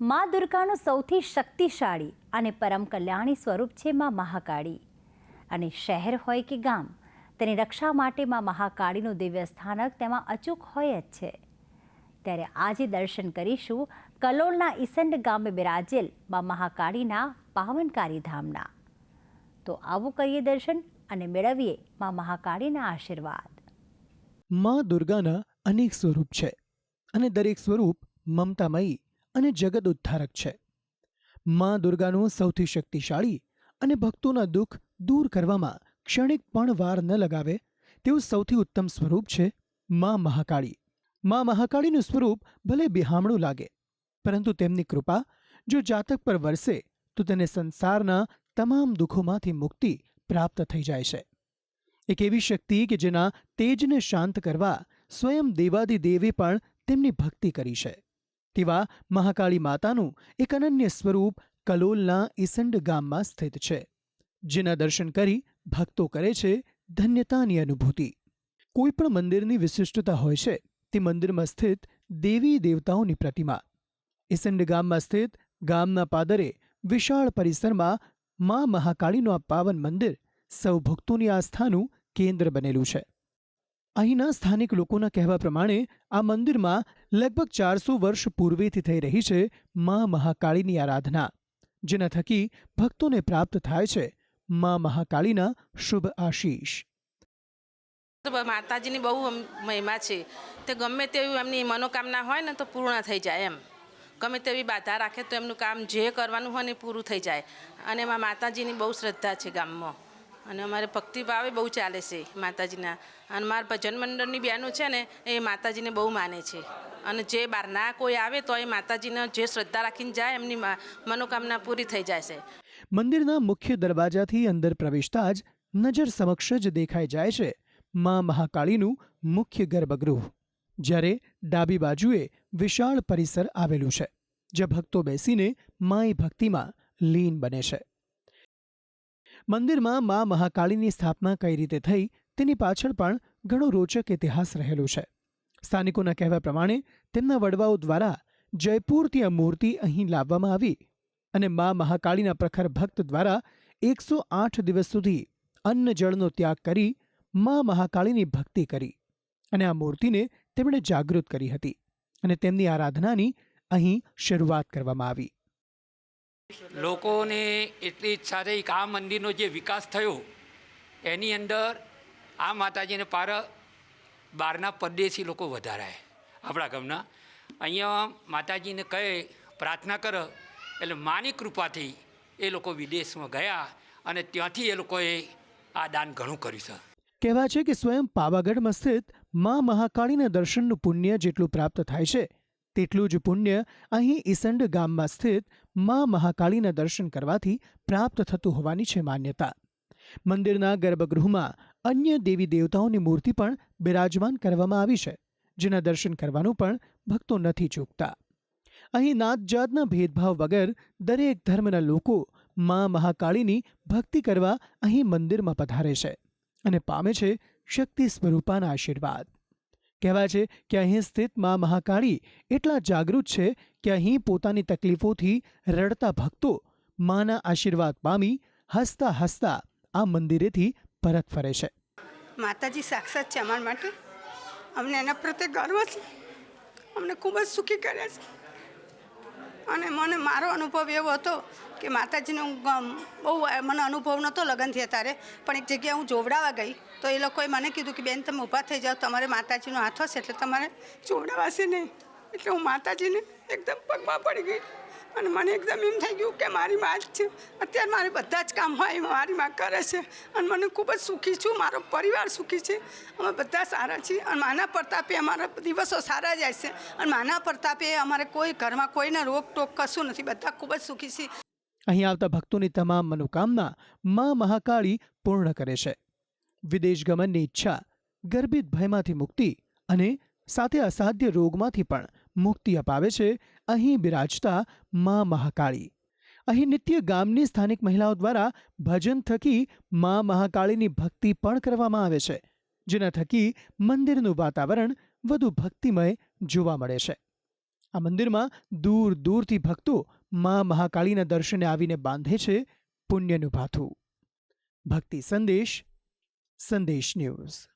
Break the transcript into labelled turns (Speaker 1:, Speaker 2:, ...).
Speaker 1: માં દુર્ગાનું સૌથી શક્તિશાળી અને પરમ કલ્યાણી સ્વરૂપ છે માં મહાકાળી. અને શહેર હોય કે ગામ, તેની રક્ષા માટે માં મહાકાળીનું દિવ્ય સ્થાનક તેમાં અચૂક હોય જ છે. ત્યારે આજે દર્શન કરીશું કલોલના ઈસંડ ગામે બિરાજેલ માં મહાકાળીના પાવનકારી ધામના. તો આવું કરીએ દર્શન અને મેળવીએ માં મહાકાળીના આશીર્વાદ.
Speaker 2: માં દુર્ગાના અનેક સ્વરૂપ છે અને દરેક સ્વરૂપ મમતામયી અને જગત ઉદ્ધારક છે. માં દુર્ગાનું સૌથી શક્તિશાળી અને ભક્તોના દુઃખ દૂર કરવામાં ક્ષણિક પણ વાર ન લગાવે તેવું સૌથી ઉત્તમ સ્વરૂપ છે માં મહાકાળી. માં મહાકાળીનું સ્વરૂપ ભલે બિહામણું લાગે, પરંતુ તેમની કૃપા જો જાતક પર વરસે તો તેને સંસારના તમામ દુઃખોમાંથી મુક્તિ પ્રાપ્ત થઈ જાય છે. એક એવી શક્તિ કે જેના તેજને શાંત કરવા સ્વયં દેવાદિદેવે પણ તેમની ભક્તિ કરી છે. તેવા મહાકાળી માતાનું એક અનન્ય સ્વરૂપ કલોલના ઈસંડ ગામમાં સ્થિત છે, જેના દર્શન કરી ભક્તો કરે છે ધન્યતાની અનુભૂતિ. કોઈ પણ મંદિરની વિશિષ્ટતા હોય છે તે મંદિરમાં સ્થિત દેવી દેવતાઓની પ્રતિમા. ઈસંડ ગામમાં સ્થિત ગામના પાદરે વિશાળ પરિસરમાં માં મહાકાળીનું આ પાવન મંદિર સૌ ભક્તોની આસ્થાનું કેન્દ્ર બનેલું છે. અહીંના સ્થાનિક લોકોના કહેવા પ્રમાણે આ મંદિરમાં લગભગ 400 વર્ષ પૂર્વેથી થઈ રહી છે માં મહાકાળીની આરાધના, જેના થકી ભક્તોને પ્રાપ્ત થાય છે માં મહાકાળીના શુભ આશીષ.
Speaker 3: માતાજીની બહુ મહિમા છે. તે ગમે તેવી એમની મનોકામના હોય ને તો પૂર્ણ થઈ જાય. એમ ગમે તેવી બાધા રાખે તો એમનું કામ જે કરવાનું હોય ને પૂરું થઈ જાય. અને એમાં માતાજીની બહુ શ્રદ્ધા છે ગામમાં, અને અમારે ભક્તિભાવે બહુ ચાલે છે માતાજીના. અને મારા ભજન મંડળની બહેનો છે ને એ માતાજીને બહુ માને છે. અને જે બહારના કોઈ આવે તો એ માતાજીને જે શ્રદ્ધા રાખીને જાય એમની મનોકામના પૂરી થઈ જાય છે.
Speaker 2: મંદિરના મુખ્ય દરવાજાથી અંદર પ્રવેશતા જ નજર સમક્ષ જ દેખાઈ જાય છે માં મહાકાળીનું મુખ્ય ગર્ભગૃહ, જ્યારે ડાબી બાજુએ વિશાળ પરિસર આવેલું છે, જ્યાં ભક્તો બેસીને માઈ ભક્તિમાં લીન બને છે. મંદિરમાં માં મહાકાળીની સ્થાપના કઈ રીતે થઈ તેની પાછળ પણ ઘણો રોચક ઇતિહાસ રહેલો છે. સ્થાનિકોના કહેવા પ્રમાણે તેમના વડવાઓ દ્વારા જયપુરથી આ મૂર્તિ અહીં લાવવામાં આવી અને માં મહાકાળીના પ્રખર ભક્ત દ્વારા 108 દિવસ સુધી અન્ન જળનો ત્યાગ કરી માં મહાકાળીની ભક્તિ કરી અને આ મૂર્તિને તેમણે જાગૃત કરી હતી અને તેમની આરાધનાની અહીં શરૂઆત કરવામાં આવી.
Speaker 4: લોકોને એટલી ઈચ્છા થઈ કે આ મંદિરનો જે વિકાસ થયો એની અંદર આ માતાજીને પાર બહારના પરદેશી લોકો વધારાય. આપણા ગામના અહીંયા માતાજીને કહે પ્રાર્થના કરે એટલે માની કૃપાથી એ લોકો વિદેશમાં ગયા અને ત્યાંથી એ લોકોએ આ દાન ઘણું કર્યું છે.
Speaker 2: કહેવાય છે કે સ્વયં પાવાગઢમાં સ્થિત માં મહાકાળીના દર્શનનું પુણ્ય જેટલું પ્રાપ્ત થાય છે તેટલું જ પુણ્ય અહીં ઈસંડ ગામમાં સ્થિત માં મહાકાળીના દર્શન કરવાથી પ્રાપ્ત થતું હોવાની છે માન્યતા. મંદિરના ગર્ભગૃહમાં અન્ય દેવી દેવતાઓની મૂર્તિ પણ બિરાજમાન કરવામાં આવી છે, જેના દર્શન કરવાનું પણ ભક્તો નથી ચૂકતા. અહીં નાત જાતના ભેદભાવ વગર દરેક ધર્મના લોકો માં મહાકાળીની ભક્તિ કરવા અહીં મંદિરમાં પધારે છે અને પામે છે શક્તિ સ્વરૂપાના આશીર્વાદ. કહેવાય છે કે અહીં સ્થિત માં મહાકાળી એટલા જાગૃત છે કે અહીં પોતાની તકલીફોથી રડતા ભક્તો માના આશીર્વાદ પામી હસતા હસતા આ મંદિરેથી પરત ફરે છે.
Speaker 5: માતાજી સાક્ષાત છે અમારા માટે. અમને એના પ્રત્યે ગર્વ છે. અમને ખૂબ જ સુખી કર્યા છે. અને મને મારો અનુભવ એવો હતો કે માતાજીનો બહુ મને અનુભવ નહોતો લગ્ન થયા ત્યારે, પણ એક જગ્યાએ હું જોવડાવવા ગઈ તો એ લોકોએ મને કીધું કે બેન તમે ઊભા થઈ જાઓ, તમારે માતાજીનો હાથ હશે એટલે તમારે જોવડાવાશે નહીં. એટલે હું માતાજીને એકદમ પગમાં પડી ગઈ અને મને એકદમ એમ થઈ ગયું કે મારી માં જ છે. અત્યારે મારે બધા જ કામ હોય મારી માં કરે છે અને મને ખૂબ જ સુખી છું. મારો પરિવાર સુખી છે. અમે બધા સારા છીએ અને માના પ્રતાપે અમારા દિવસો સારા જાય છે અને માના પ્રતાપે અમારે કોઈ ઘરમાં કોઈને રોક ટોક કશું નથી. બધા ખૂબ જ સુખી છીએ.
Speaker 2: અહીં આવતા ભક્તોની તમામ મનોકામના માં મહાકાળી પૂર્ણ કરે છે. વિદેશ ગમનની ઈચ્છા, ગર્ભિત ભયમાંથી મુક્તિ અને સાથે અસાધ્ય રોગમાંથી પણ મુક્તિ અપાવે છે અહીં બિરાજતા માં મહાકાળી. અહીં નિત્ય ગામની સ્થાનિક મહિલાઓ દ્વારા ભજન થકી માં મહાકાળીની ભક્તિ પણ કરવામાં આવે છે, જેના થકી મંદિરનું વાતાવરણ વધુ ભક્તિમય જોવા મળે છે. આ મંદિરમાં દૂર દૂરથી ભક્તો મા મહાકાળીના દર્શને આવીને બાંધે છે પુણ્યનું ભાથું. ભક્તિ સંદેશ, સંદેશ ન્યૂઝ.